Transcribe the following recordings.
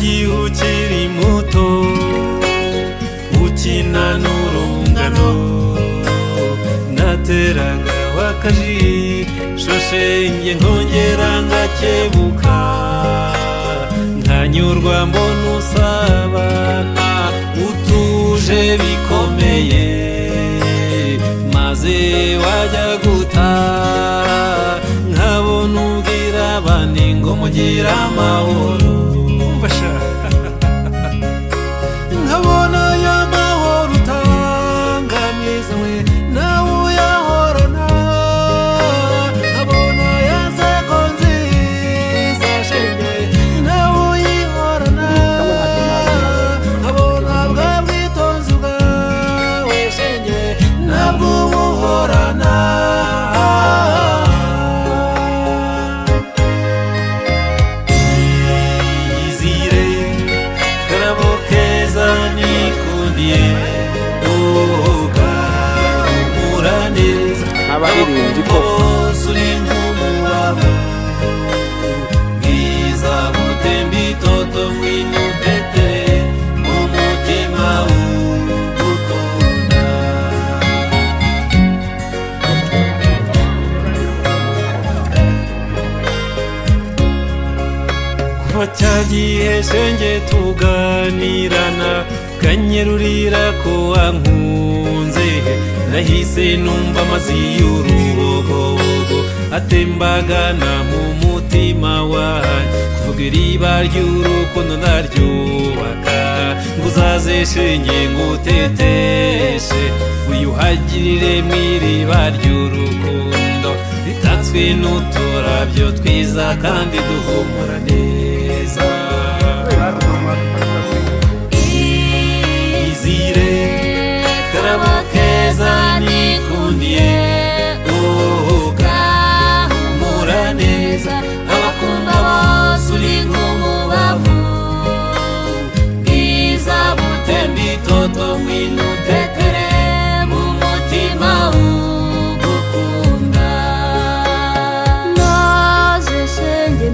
gihe ukiri muto ukina n'urungano nateraga wakajisho shenge nkongera ngakebuka nkanyurwa mbona usabana utuje bikomeye maze wajya gutara nkabona ubwira abandi ngo mugira amahoro nkabona ya mahoro utanga mwiza we nawe uyahorana nkabona ya nseko nziza shenge nawe uyihorana nkabona bwa bwitonzi bwawe shenge nabwo ubuhorana abaririmbyi ko uri nk'umubavu bwiza butemba itoto ngwino utetere mu mutima w'ugukunda kuva cya gihe shenge tuganirana ukanyerurira ko wankunze nahise numva amazi y'urubogobogo atembagana mu mutima wanjye kuvuga iriba ry'urukundo ndaryubaka ngo uzaze shenge nguteteshe wiyuhagirire mu iriba ry'urukundo ritatswe n'uturabyo twiza kandi duhumura neza izire karabo keza nikundiye ugahumura neza abakunda bose uri nk'umubavu bwiza butemba itoto ngwino utetere mu mutima w'ugukunda naje shenge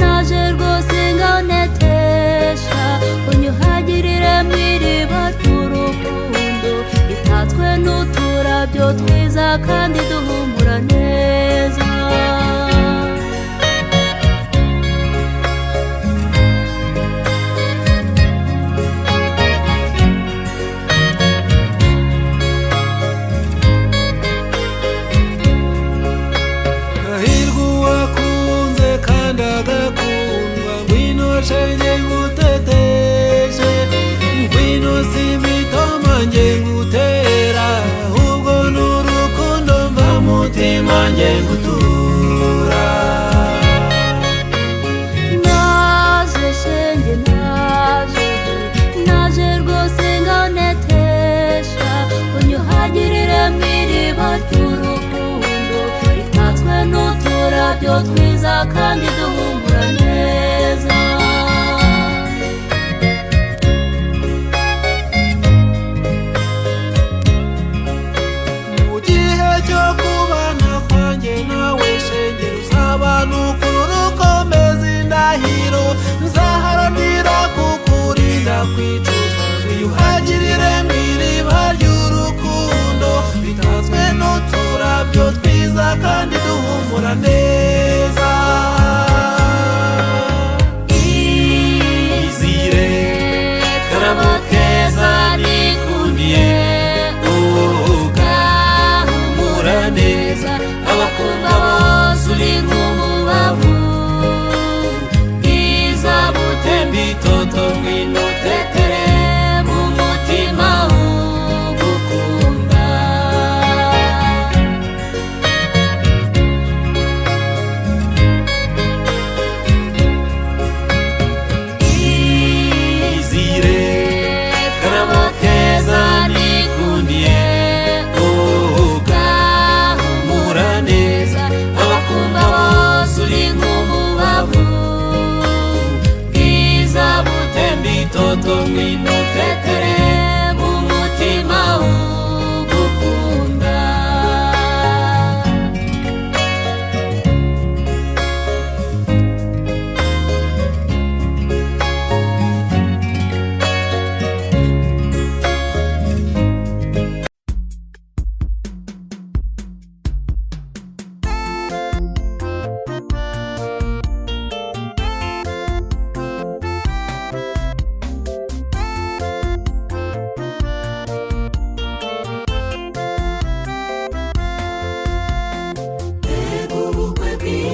naje rwose nganetesha unyuhagirire mu iriba ry'urukundo ritatswe n'uturabyo twiza kandi duhumura neza hahirwa uwakunze kandi agakundwa ngwino shenge nguteteshe ngwino simitoma nge ngutera ahubwo n'urukundo mva mutima nge ngutura naje shenge naje rwose nganetesha unyuhagirire mu iriba ry'urukundo ritatswe n'uturabyo twiza kandi duhumura neza mu gihe cyo kubana kwanjye nawe shenge uzabana ukuri ukomeza indahiro nzaharanira kukurinda kwicuza wiyuhagirire mu iriba ry'urukundo ritatswe n'uturabyo twiza kandi duhumura neza izire karabo keza nikundiye ugahumura neza abakunda bose uri nk'umubavu bwiza butemba itoto ngwino utetere mu mutima w'ugukunda izire karabo keza nikundiye ugahumura neza abakunda bose uri nk'umubavu bwiza butemba itoto ngwino utetere mu mutima w'ugukunda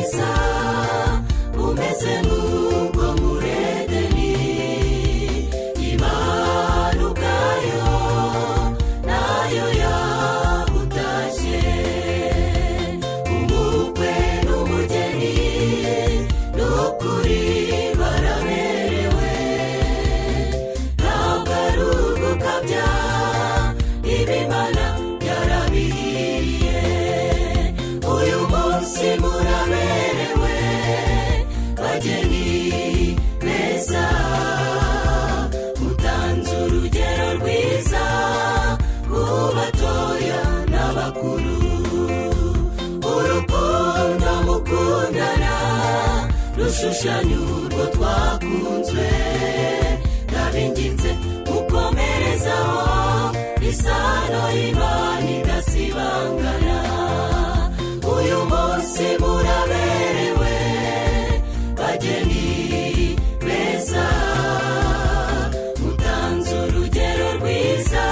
bwiza bumeze nk'ubwo muri Edeni. Imana ubwayo nayo yabutashye, umukwe n'umugeni n'ukuri baraberewe. Ntabwo ari ugukabya, ibimana yarabihiriye. Uyu munsi muraberewe bageni beza, mutanze urugero rwiza ku batoya n'abakuru. Urukundo mukundana rushushanya urwo twakunzwe, ndabinginze mukomerezaho isano y'Imana idasibangana. Uyu munsi muraberewe bageni beza, mutanze urugero rwiza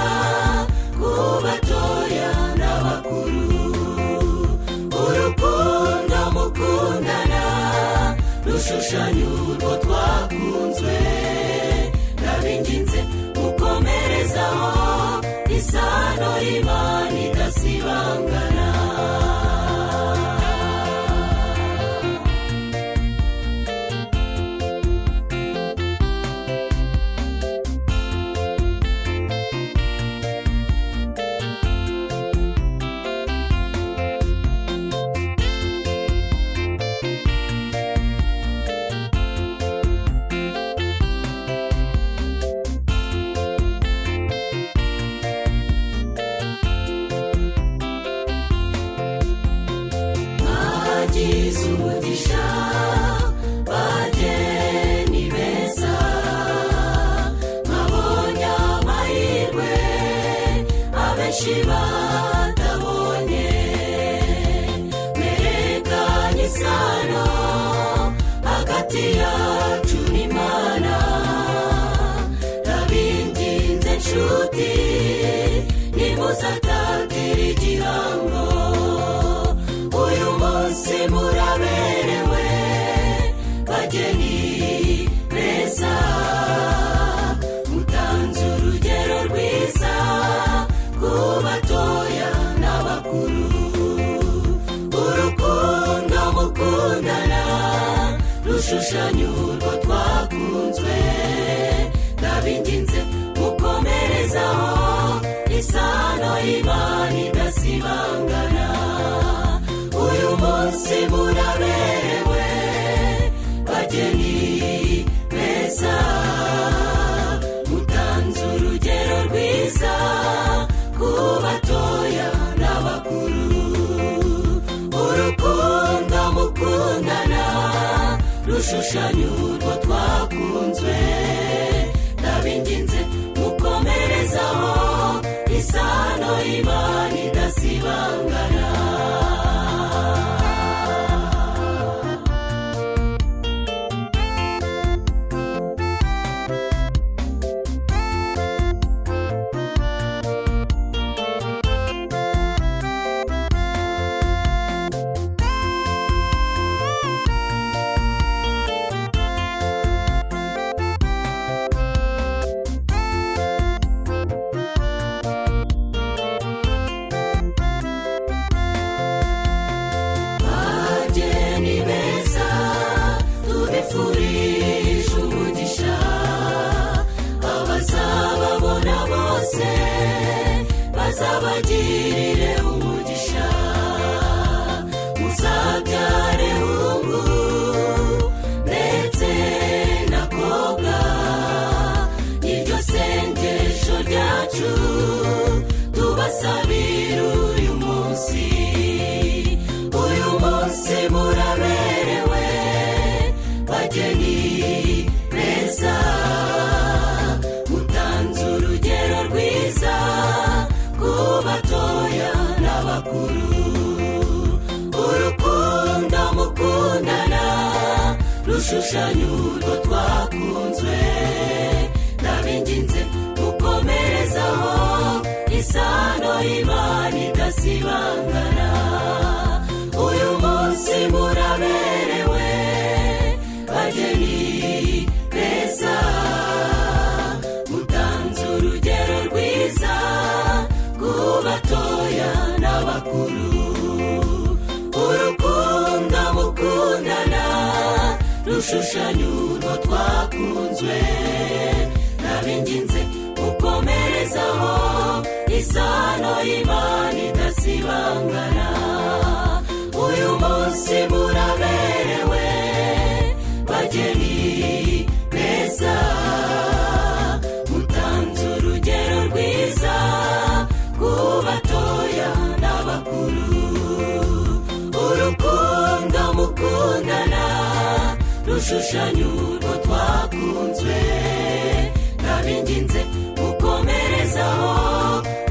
ku batoya n'abakuru. Urukundo mukundana rushushanya urwo twakunzwe, ndabinginze mukomerezaho isano y'Imana idasibangana. Mwagize umugisha bageni beza, mwabonye amahirwe abenshi batabonye. Mwerekanye isano hagati yacu n'Imana, ndabinginze nshuti nimuzatatira igihango. Uyu munsi muraberewe bageni beza, mutanze urugero rwiza ku batoya n'abakuru. Urukundo mukundana rushushanya urwo twakunzwe, ndabinginze mukomerezaho isano y'Imana idasibangana. Uyu munsi muraberewe bageni beza, mutanze urugero rwiza ku batoya n'abakuru. Urukundo mukundana rushushanya urwo twakunzwe, ndabinginze mukomerezaho isano y'Imana idasibangana. Tubifurije umugisha abazababona bose, bazabagirire umugisha. Muzabyare hungu ndetse na kobwa, iryo sengesho ryacu tubasabira uyu munsi. Uyu munsi muraberewe bageni beza, mutanze urugero rwiza ku batoya n'abakuru. Urukundo mukundana rushushanya urwo twakunzwe, ndabinginze mukomerezaho isano y'Imana idasibangana. Uyu munsi muraberewe rushushanya urwo twakunzwe ndabinginze mukomerezaho isano y'Imana idasibangana uyu munsi muraberewe bageni beza mutanze urugero rwiza ku batoya n'abakuru urukundo mukundana rushushanya urwo twakunzwe ndabinginze mukomerezaho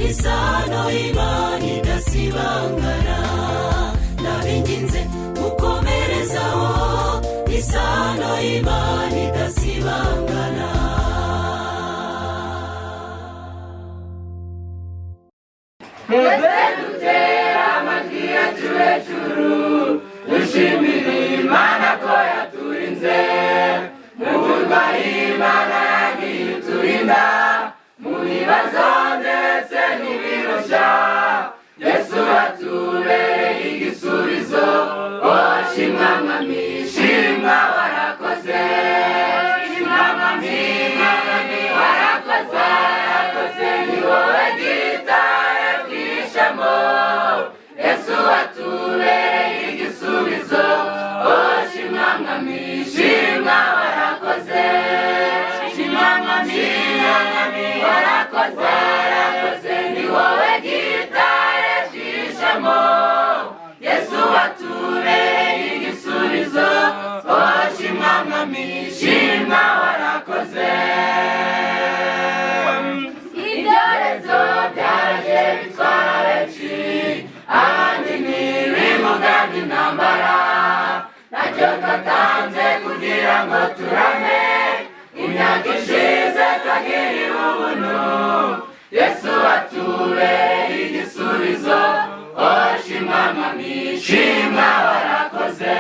isano y'Imana idasibangana ndabinginze mukomerezaho isano y'Imana idasibangana dutera amajwi yacu hejuru dushimira Imana ko yaturinze mu burwayi Imana yagiye iturinda mu bibazo ndetse n'ibirushya Yesu atubereye igisubizo shimwa mwami shimwa warakoze shimwa mwami warakoze ni wowe gitare twishamo Yesu atubereye igisubizo shimwa mwami shimwa warakoze shimwa mwami warakoze ni wowe gitare twishamo Yesu atubereye igisubizo shimwa mwami shimwa warakoze ibyorezo byaje bitwara benshi abandi n'ibimuga by'intambara nacyo twatanze kugira ngo turame imyaka ishize twagiriwe ubuntu Yesu atubereye igisubizo shimwa mwami shimwa warakoze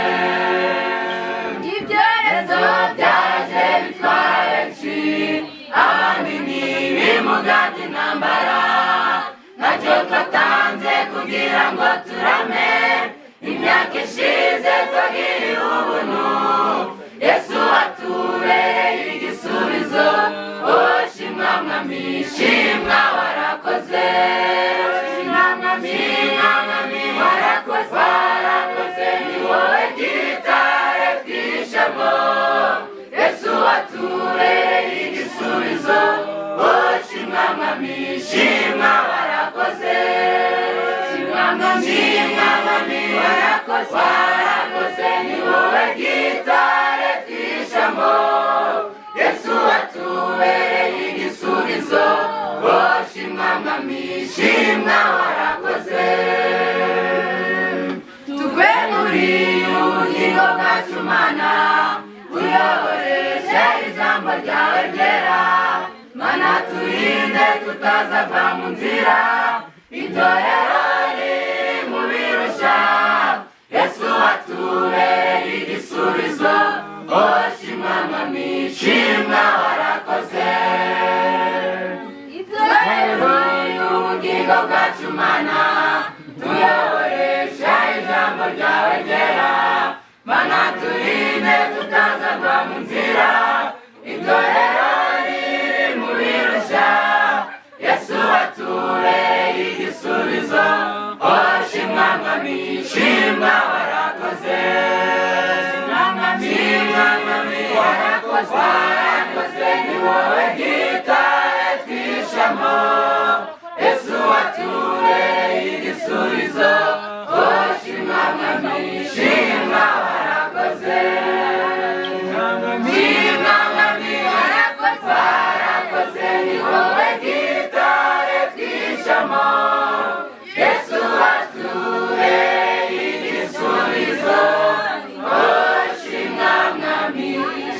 ibyorezo byaje bitwara benshi abandi n'ibimuga by'intambara nacyo twatanze kugira ngo turame imyaka ishize twagiriwe ubuntu Yesu atubereye igisubizo shimwa mwami shimwa warakoze shimwa mwami warakoze ni wowe gitare twishamo Yesu atubereye igisubizo shimwa mwami shimwa warakoze shimwa mwami warakoze ni wowe gitare twishamo Yesu atubereye igisubizo shimwa mwami shimwa warakoze tugwe muri ubugingo bwacu Mana tuyoboreshe ijambo ryawe ryera Mana turinde tutazava mu nzira itorero riri mu birushya Yesu atubereye igisubizo shimwa mwami shimwa warakoze itorero y'ubugingo bwacu Mana tuyoboreshe ijambo ryawe ryera Mana turinde tutazava mu nzira itorero riri mu birushya Yesu atubereye igisubizo shimwa mwami shimwa warakoze shimwa mwami warakoze ni wowe gitare twishamo Yesu atubereye igisubizo shimwa mwami shimwa warakoze shimwa mwami warakoze ni wowe gitare twishamo Yesu atubereye igisubizo shimwa mwami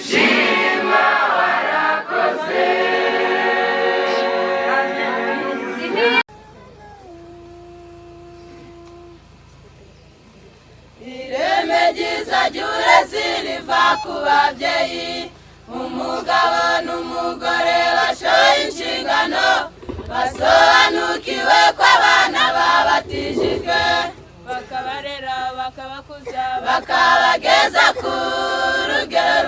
shimwa warakoze ireme ryiza ry'uburezi riva ku babyeyi umugabo n'umugore bashoye inshingano basobanukiwe ko abana babatijijwe bakabarera bakabakuza bakabageza ku rugero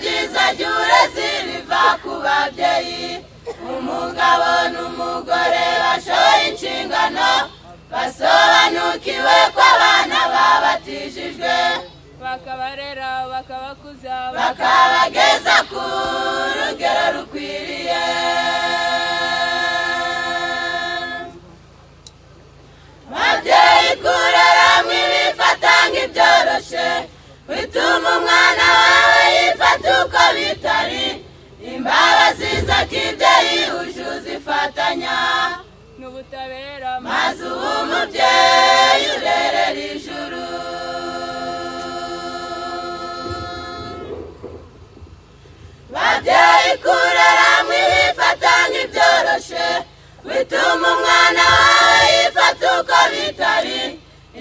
ryiza ry'uburezi riva ku babyeyi umugabo n'umugore bashoye inshingano basobanukiwe ko abana babatijijwe bakabarera bakabakuza bakabageza ku rugero rukwiriye babyeyi kurera mwibifata nk'ibyoroshe bituma umwana wawe yifata uko bitari imbabazi z'akibyeyi uje uzifatanya n'ubutabera maze uba umubyeyi urerera ijuru babyeyi kurera mwibifata nk'ibyoroshe bituma umwana wawe yifata uko bitari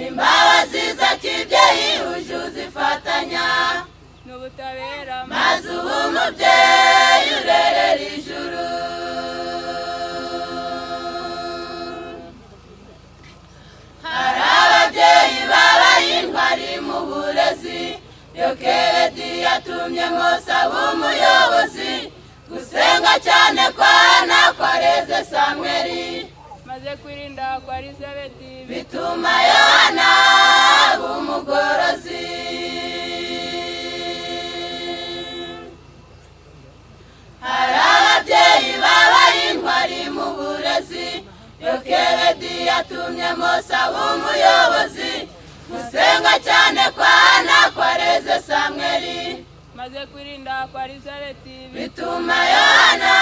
imbabazi z'akibyeyi uje uzifatanya n'ubutabera maze uba umubyeyi urerera ijuru hari ababyeyi babaye intwari mu burezi yokebedi yatumye mose aba umuyobozi gusenga cyane kwa hana kwareze samweli maze kwirinda kwa elizabeti bituma yohana aba umugorozi hari ababyeyi babaye intwari mu burezi yokebedi yatumye mose aba umuyobozi gusenga cyane kwa hana kwareze samweli maze kwirinda kwa elizabeti bituma yohana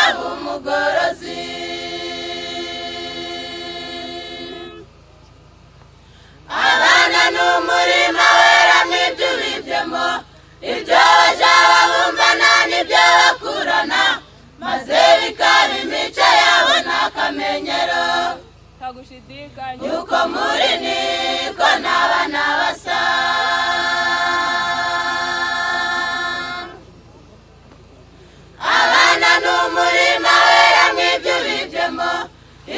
aba umugorozi abana n'umurima weramo ibyo ubibyemo ibyo baja babumbana n'ibyo bakurana maze bikaba imico yabo n'akamenyero ntagushidikanya yuko muri niko n'abana basa abana n'umurima weramo ibyo ubibyemo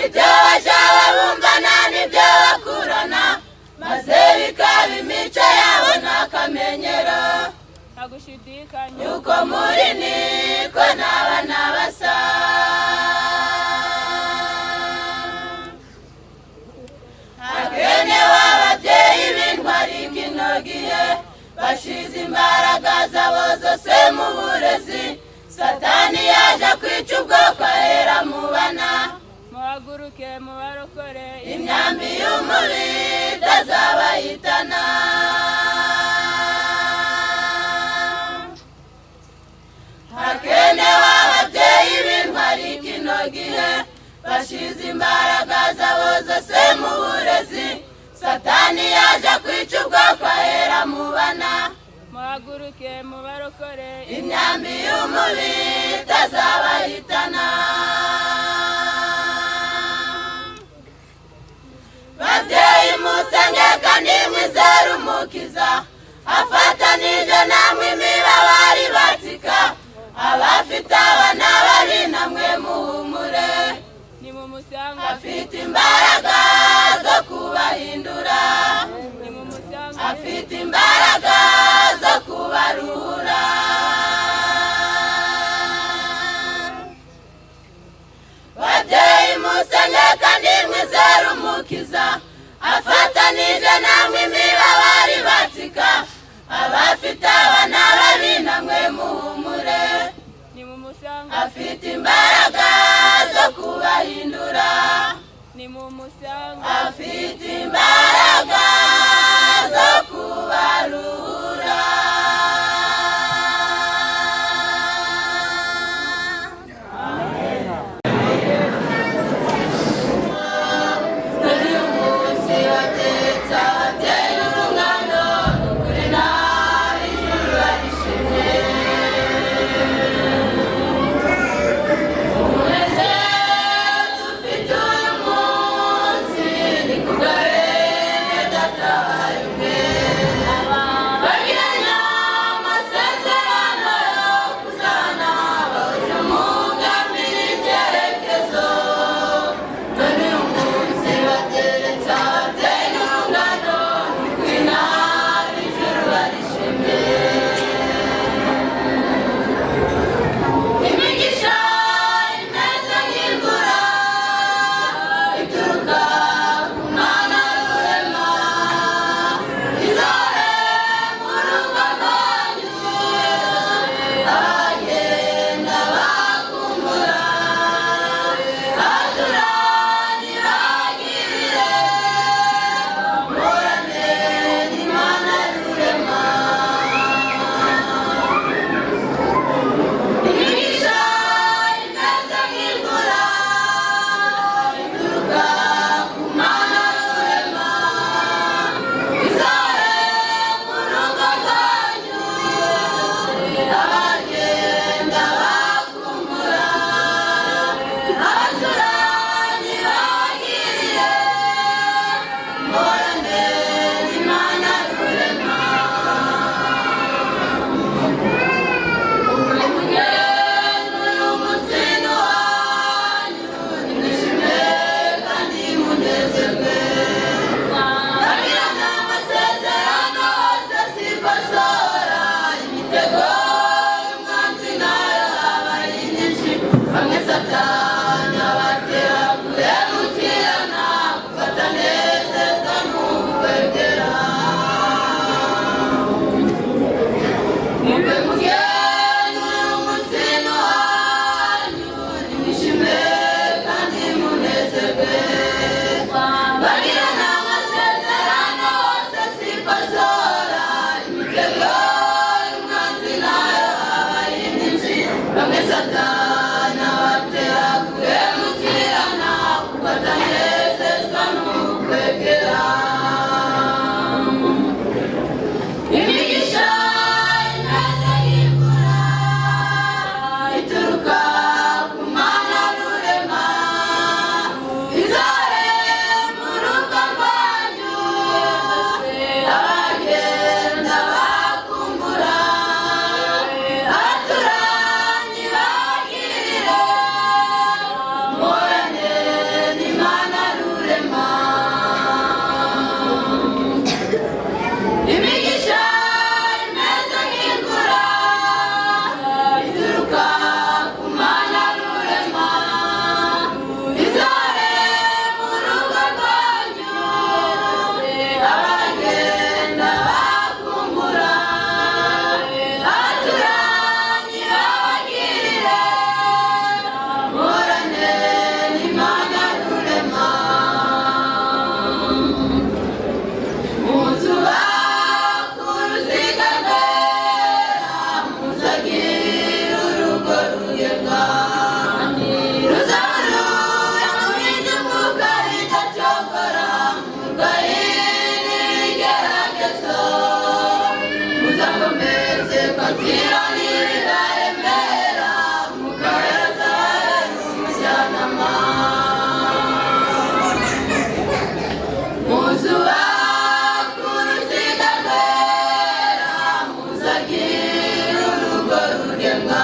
ibyo baja babumbana n'ibyo bakurana maze bikaba imico yabo n'akamenyero ntagushidikanya yuko muri niko n'abana basa hakenewe ababyeyi b'intwari kino gihe bashize imbaraga zabo zose mu burezi satani yaje kwica ubwoko ahera mu bana muhaguruke mubarokore imyambi y'umubi itazabayitana hakenewe ababyeyi b'intwari kino gihe bashize imbaraga zabo zose mu burezi satani yaje kwica ubwoko ahera mu bana muhaguruke mubarokore imyambi y'umubi itazabahitana babyeyi musenge kandi mwizere umukiza afatanije namwe imibabari batsika abafite abana babi namwe muhumure nimumusanga afite imbaraga zo kubahindura nimumusanga afite imbaraga zo kubaruhura babyeyi musenge kandi mwizere umukiza afatanije namwe imibabari batsika abafite abana babi namwe muhumure nimumusanga afite imbaraga zo kubahindura nimumusanga afite imbaraga zo kubaruhura muri umunsi wateretse ababyeyi n'urungano n'ukuri nabi ijuru barishimye umunezero dufite uyu munsi ni kubwa bene data bari mwe izore mu rugo rwanyu abagenda bakumbura abaturanyi bagirire muhorane n'Imana rurema imigisha imeze nk'imvura ituruka ku Mana rurema izore mu rugo rwanyu abagenda bakumbura abaturanyi babagirire muhorane n'Imana rurema muzuba ku ruziga rwera muzagira urugo rugenga ruzarura mu by'umwuka ridacogora murwahini ibigeragezo muzakomeze kwakira n'ibiraremera mukaza umujyanama muzuba ku ruziga rwera muzagira urugo rugenga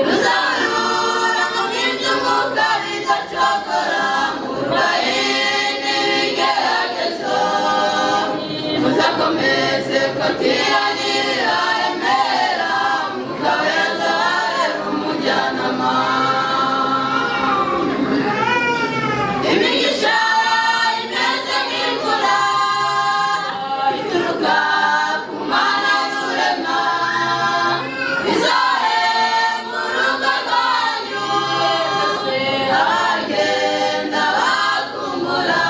ruzarura mu by'umwuka ridacogora murwahini ibigeragezo muzakomeze kwakira n'ibiraremera mukaza umujyanama imigisha imeze nk'imvura ituruka ku Mana rurema izore mu rugo rwanyu abagenda bakumbura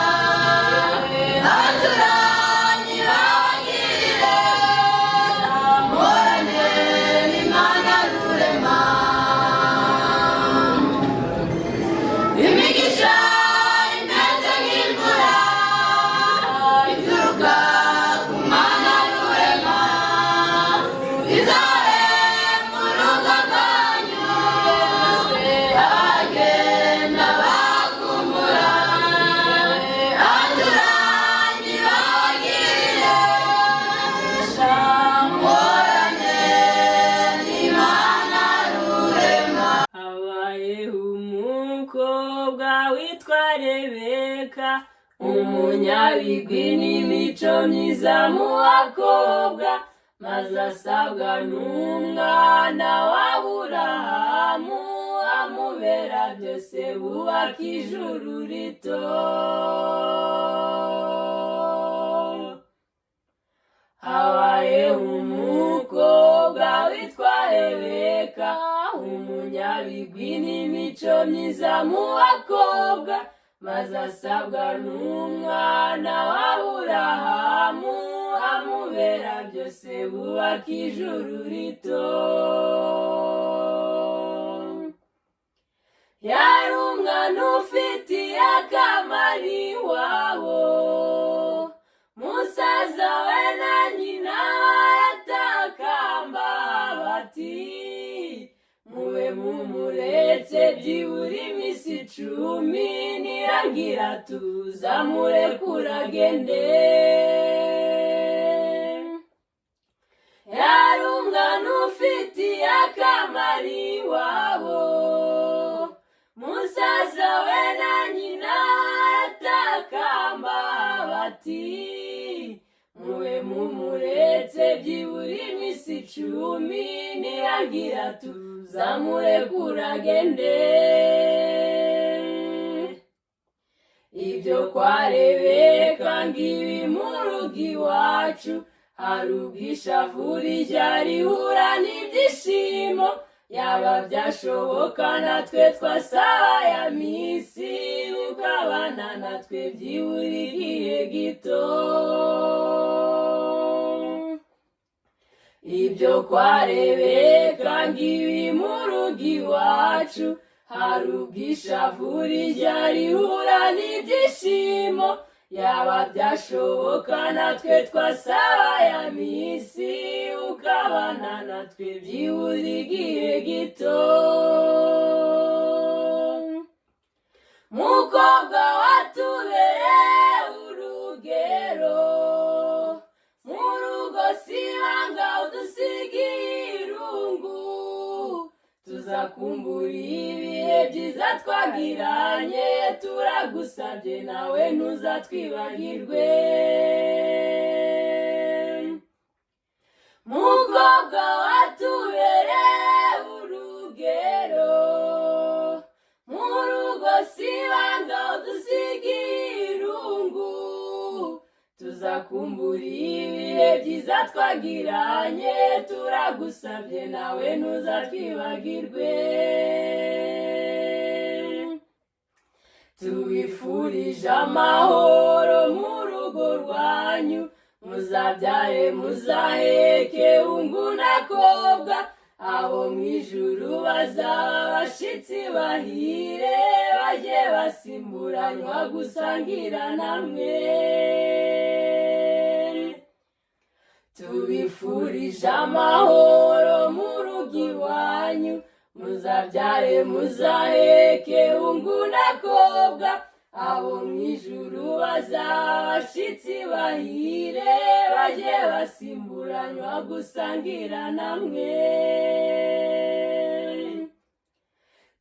abaturanyi babagirire muhorane n'Imana rurema imigisha imeze nk'imvura ituruka ku Mana rurema izore mu rugo rwanyu abagenda bakumbura abaturanyi babagirire muhorane n'Imana rurema habayeho umukobwa witwa Rebeka umunyabigwi n'imico myiza mu bakobwa maze asabwa n'umwana w'Aburahamu amubera byose bubaka ijuru rito habayeho umukobwa witwa Rebeka umunyabigwi n'imico myiza mu bakobwa maze asabwa n'umwana w'Aburahamu amubera byose bubaka ijuru rito yari umwana ufitiye akamaro iwabo musaza we na nyina batakamba bati mube mumuretse byibura iminsi 10 niragira tuzamurekura agende yari umwana ufitiye akamaro iwabo musaza we na nyina batakamba bati mube mumuretse byibura iminsi 10 niragira tuzamurekura agende ibyo kwa Rebeka ngibi mu rugo iwacu hari ubwishavu ryarihura n'ibyishimo yaba byashoboka natwe twasaba ya misi ukabana natwe byibura igihe gito ibyo kwa Rebeka ngibi mu rugo iwacu hari ubwishavu ryarihura n'ibyishimo yaba byashoboka natwe twasaba ya misi ukabana natwe byibura igihe gito mukobwa watubereye urugero mu rugo sibanga udusigiye irungu tuzakumbura ibihe byiza twagiranye turagusabye nawe ntuzatwibagirwe mukobwa watubereye urugero mu rugo sibanga udusigiye irungu tuzakumbura ibihe byiza twagiranye turagusabye nawe ntuzatwibagirwe tubifurije amahoro mu rugo rwanyu muzabyare muzaheke hungu n'akobwa abo mu ijuru bazaba abashitsi bahire bajye basimburanywa gusangira namwe tubifurije amahoro mu rugo iwanyu muzabyare muzaheke hungu n'akobwa abo mu ijuru bazaba abashitsi bahire bajye basimburanywa gusangira namwe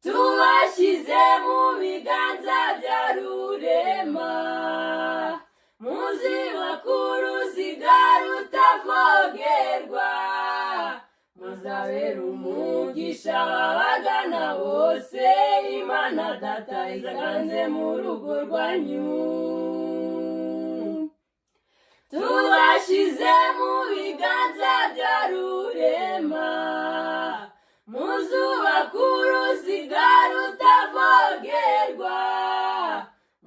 tubashyize mu biganza bya rurema muzibaka uruziga rutavogerwa muzabera umugisha ababagana bose imana data izaganze mu rugo rwanyu tubashyize mu biganza bya rurema muzubaka uruziga rutavogerwa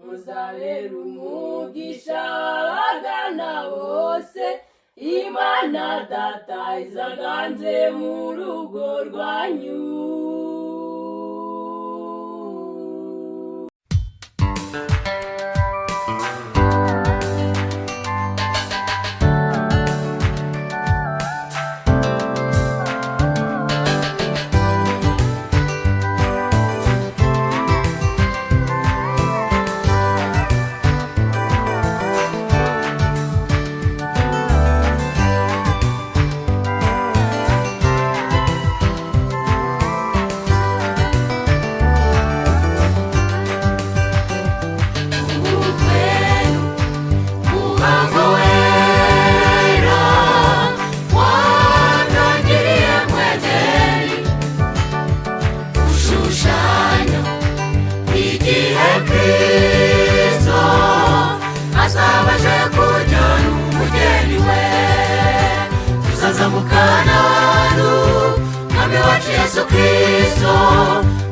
muzabera umugisha ababagana bose imana data izaganze mu rugo rwanyu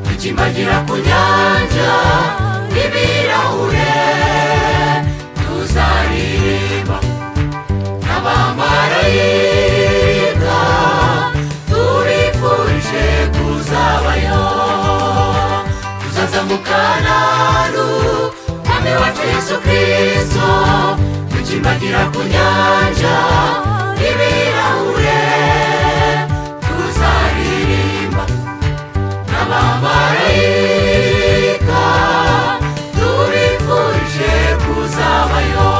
tukimbagira ku nyanja y'ibirahure tuzaririmba n'abamarayika tubifurije kuzabayo tuzazamukana n'umwami wacu Yesu Kristo tukimbagira ku nyanja y'ibirahure tuzaririmba n'abamarayika tubifurije kuzabayo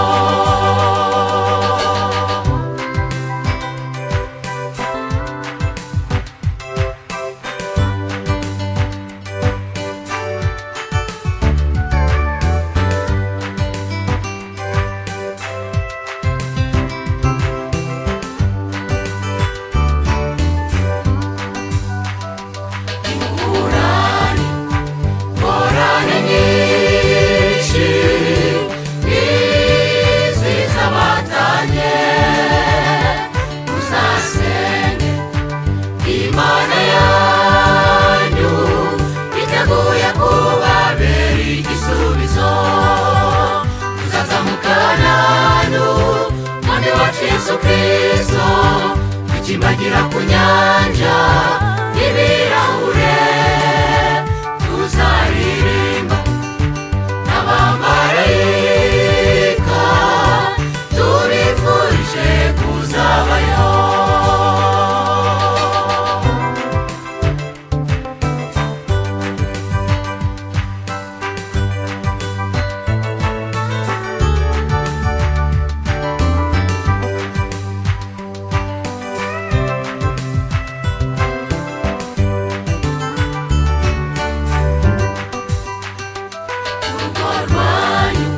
rwanyu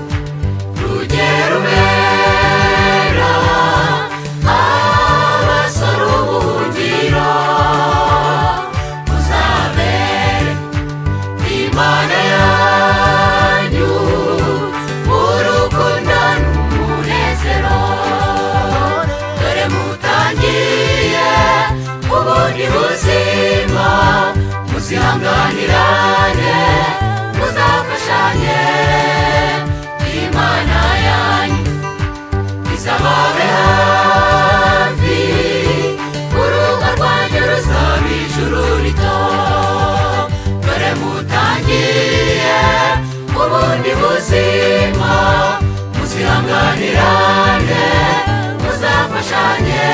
rugero ubera abasore ubuhungiro, muzabere Imana yanyu urukundo n'umunezero. Dore mutangiye ubundi buzima, muzihanganirane muzafashanye. Imana yanyu izababe hafi, urugo rwanyu ruzaba ijuru rito. Dore mutangiye ubundi buzima, muzihanganirane muzafashanye.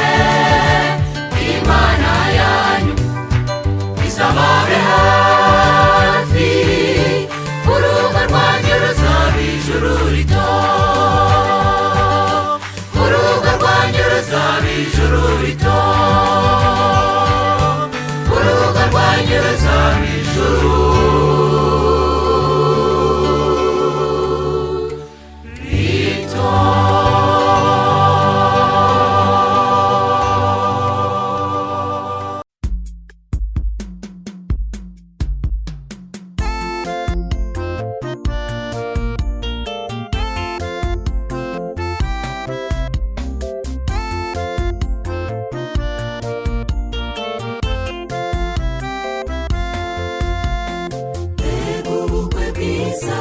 Imana yanyu izababe hafi, urugo rwanyu ruzaba ijuru rito. Urugo rwanyu ruzaba ijuru rito. Urugo rwanyu ruzaba ijuru rito. Mbega ubukwe bwiza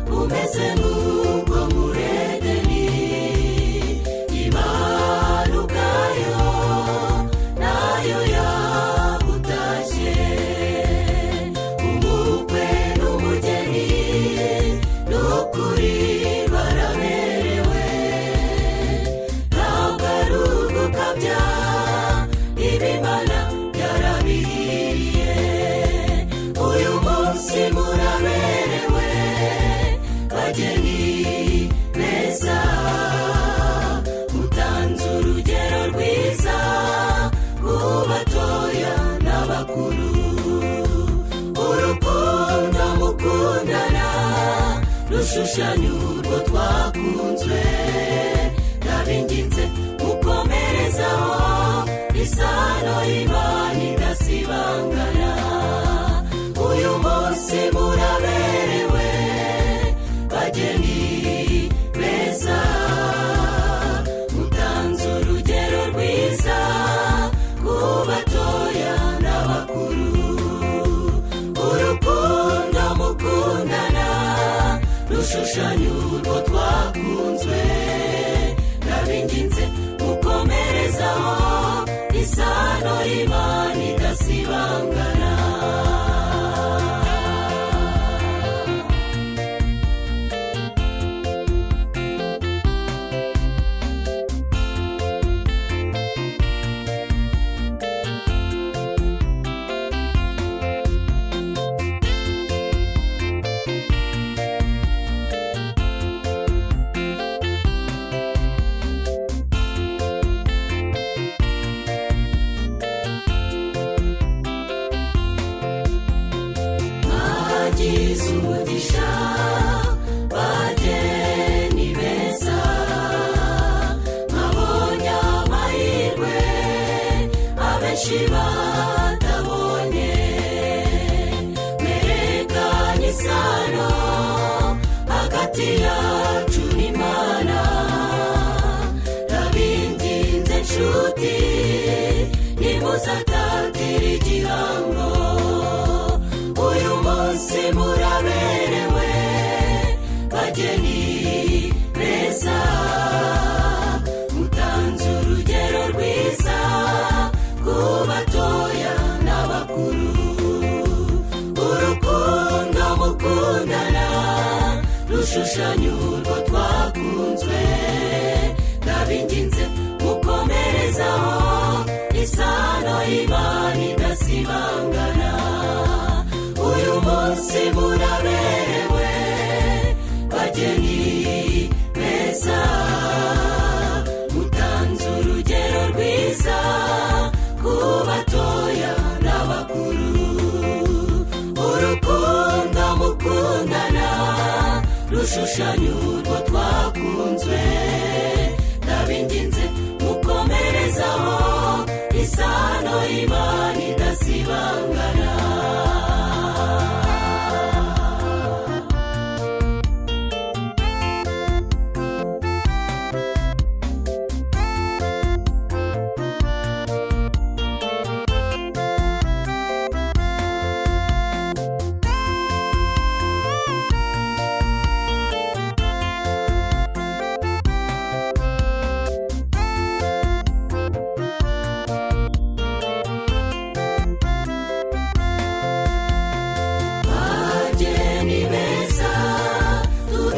bumeze nk'ubwo muri Edeni. Imana ubwayo nayo yabutashye. Umukwe n'umugeni n'ukuri baraberewe. Ntabwo ari ugukabya, ibimana yarabihiriye. Uyu munsi muraberewe bageni beza, mutanze urugero rwiza ku batoya n'abakuru. Urukundo mukundana rushushanya urwo twakunzwe. Ndabinginze mukomerezaho isano y'Imana idasibangana. Uyu munsi muraberewe bageni beza, mutanze urugero rwiza ku batoya n'abakuru. Urukundo mukundana rushushanya urwo twakunzwe. Ndabinginze mukomerezaho isano y'Imana idasibangana. Mwagize umugisha bageni beza, mwabonye amahirwe abenshi batabonye. Mwerekanye isano hagati yacu n'Imana. Ndabinginze nshuti nimuzatatira igihango. Uyu munsi muraberewe bageni beza, mutanze urugero rwiza ku batoya n'abakuru. Urukundo mukundana rushushanya urwo twakunzwe. Ndabinginze mukomerezaho isano y'Imana idasibangana. Uyu munsi muraberewe bageni beza, mutanze urugero rwiza ku batoya n'abakuru. Urukundo mukundana rushushanya urwo twakunzwe ndabinginze mukomerezaho isano y'Imana idasibangana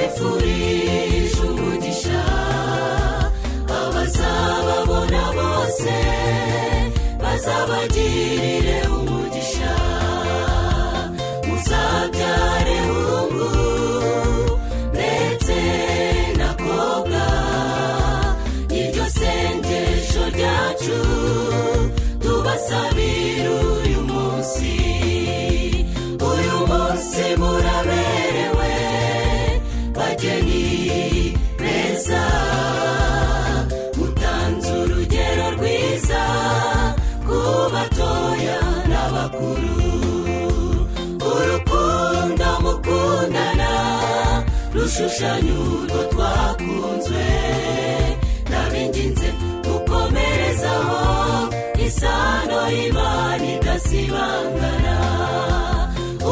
tubifurije umugisha abazababona bose bazabagirire umugisha muzabyare hungu ndetse na kobwa iryo sengesho ryacu tubasabira uyu munsi muraberewe bageni beza mutanze urugero rwiza ku batoya n'abakuru urukundo mukundana rushushanya urwo twakunzwe ndabinginze mukomerezaho isano y'Imana idasibangana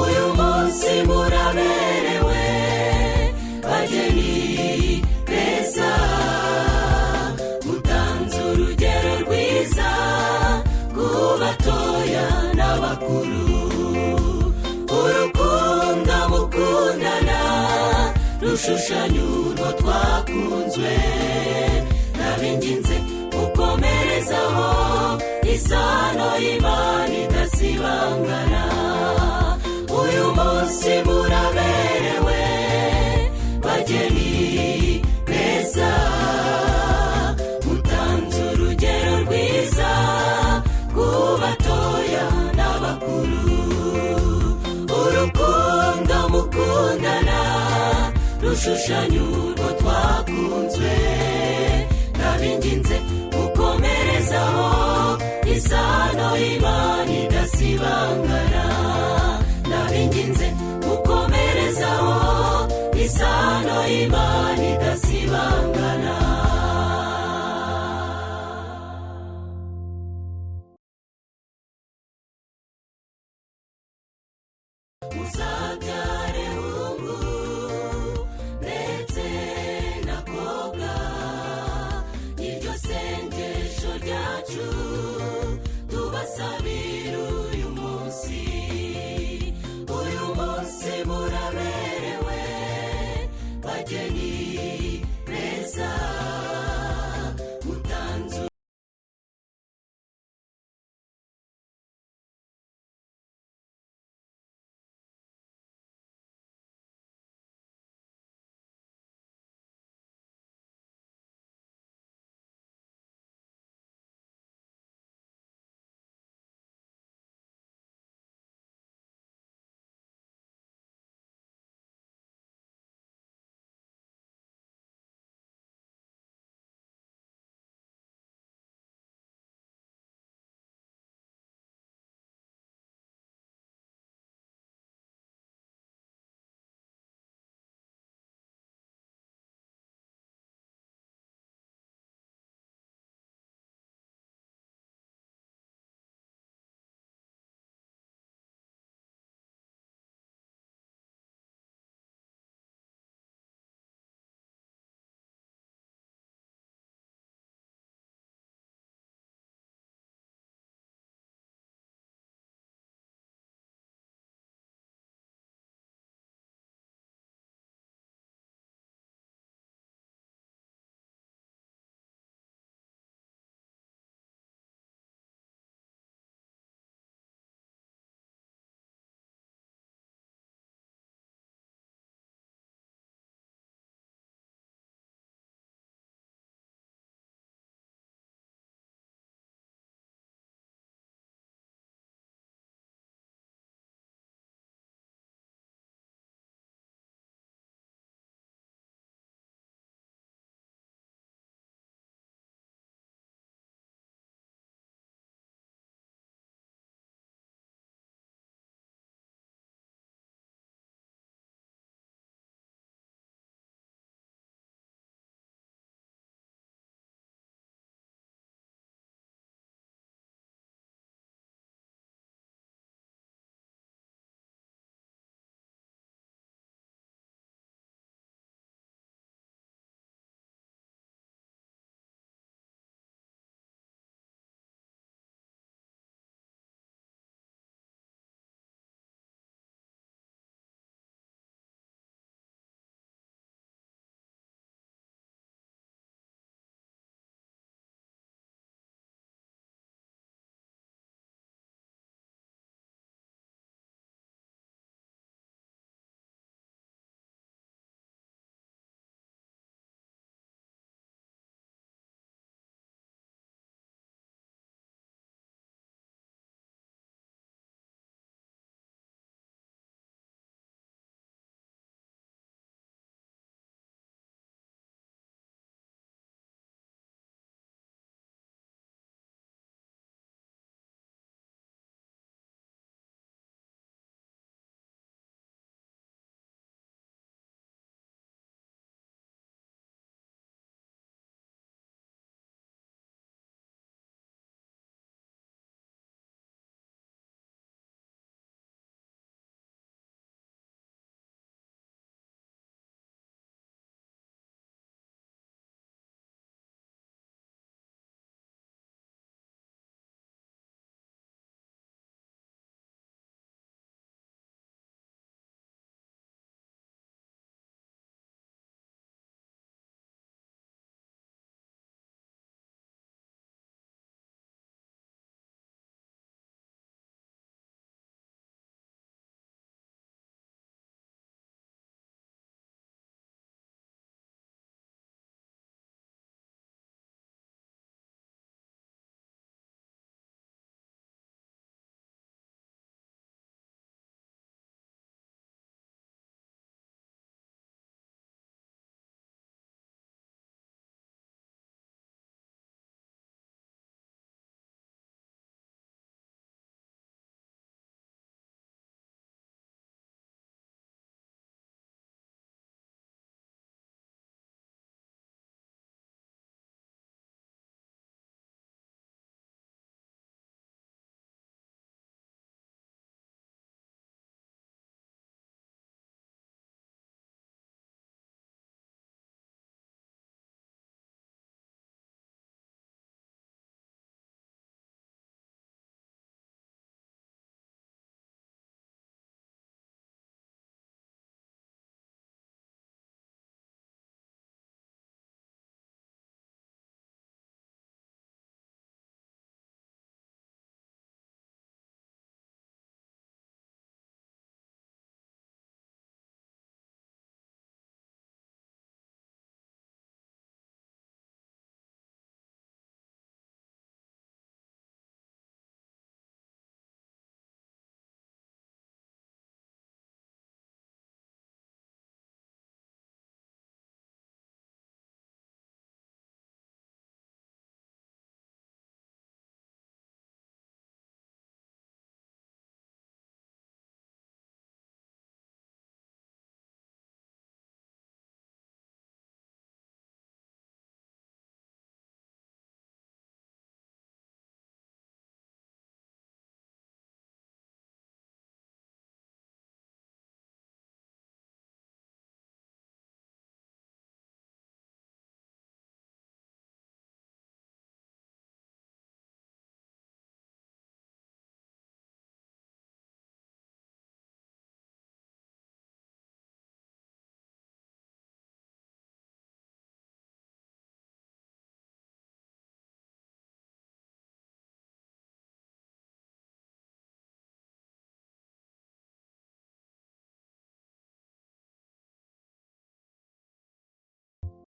uyu munsi muraberewe bageni beza mutanze urugero rwiza ku batoya n'abakuru urukundo mukundana rushushanya urwo twakunzwe ndabinginze mukomerezaho isano y'Imana idasibangana uyu munsi muraberewe bageni beza mutanze urugero rwiza ku batoya n'abakuru urukundo mukundana rushushanya urwo twakunzwe ndabinginze mukomerezaho isano y'Imana idasibangana ndabinginze mukomerezaho isano y'Imana